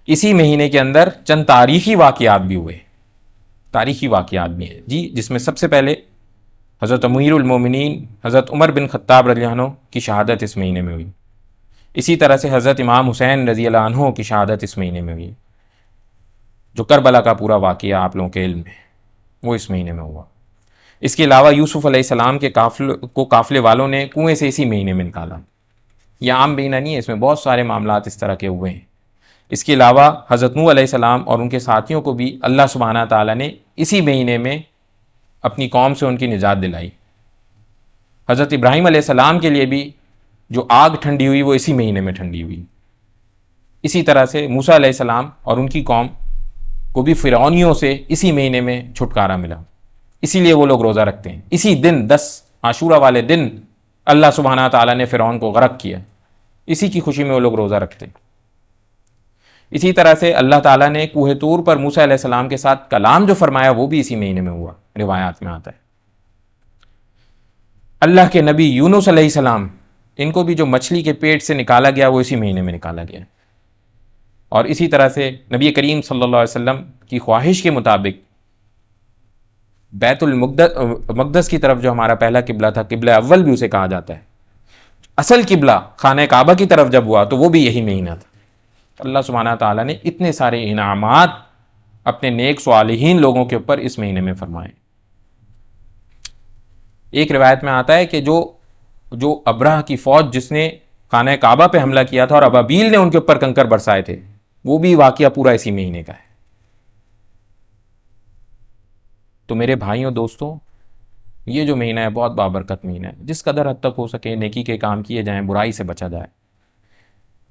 اسی مہینے کے اندر چند تاریخی واقعات بھی ہوئے، تاریخی واقعات بھی ہیں جی، جس میں سب سے پہلے حضرت امیر المومنین حضرت عمر بن خطاب رضی اللہ عنہ کی شہادت اس مہینے میں ہوئی۔ اسی طرح سے حضرت امام حسین رضی اللہ عنہ کی شہادت اس مہینے میں ہوئی۔ جو کربلا کا پورا واقعہ آپ لوگوں کے علم میں، وہ اس مہینے میں ہوا۔ اس کے علاوہ یوسف علیہ السلام کے قافلے والوں نے کنویں سے اسی مہینے میں نکالا۔ یہ عام مہینہ نہیں ہے، اس میں بہت سارے معاملات اس طرح کے ہوئے ہیں۔ اس کے علاوہ حضرت نوح علیہ السلام اور ان کے ساتھیوں کو بھی اللہ سبحانہ تعالیٰ نے اسی مہینے میں اپنی قوم سے ان کی نجات دلائی۔ حضرت ابراہیم علیہ السلام کے لیے بھی جو آگ ٹھنڈی ہوئی وہ اسی مہینے میں ٹھنڈی ہوئی۔ اسی طرح سے موسیٰ علیہ السلام اور ان کی قوم کو بھی فرعونیوں سے اسی مہینے میں چھٹکارا ملا، اسی لیے وہ لوگ روزہ رکھتے ہیں۔ اسی دن 10 عاشورہ والے دن اللہ سبحانہ تعالیٰ نے فرعون کو غرق کیا، اسی کی خوشی میں وہ لوگ روزہ رکھتے ہیں۔ اسی طرح سے اللہ تعالیٰ نے کوہ طور پر موسیٰ علیہ السلام کے ساتھ کلام جو فرمایا وہ بھی اسی مہینے میں ہوا، روایات میں آتا ہے۔ اللہ کے نبی یونس علیہ السلام، ان کو بھی جو مچھلی کے پیٹ سے نکالا گیا وہ اسی مہینے میں نکالا گیا۔ اور اسی طرح سے نبی کریم صلی اللہ علیہ وسلم کی خواہش کے مطابق بیت المقدس کی طرف جو ہمارا پہلا قبلہ تھا، قبلہ اول بھی اسے کہا جاتا ہے، اصل قبلہ خانہ کعبہ کی طرف جب ہوا تو وہ بھی یہی مہینہ تھا۔ اللہ سبحانہ تعالیٰ نے اتنے سارے انعامات اپنے نیک صالحین لوگوں کے اوپر اس مہینے میں فرمائے۔ ایک روایت میں آتا ہے کہ جو ابرہ کی فوج جس نے خانہ کعبہ پہ حملہ کیا تھا اور ابابیل نے ان کے اوپر کنکر برسائے تھے، وہ بھی واقعہ پورا اسی مہینے کا ہے۔ تو میرے بھائیوں دوستوں، یہ جو مہینہ ہے بہت بابرکت مہینہ ہے، جس قدر حد تک ہو سکے نیکی کے کام کیے جائیں، برائی سے بچا جائے۔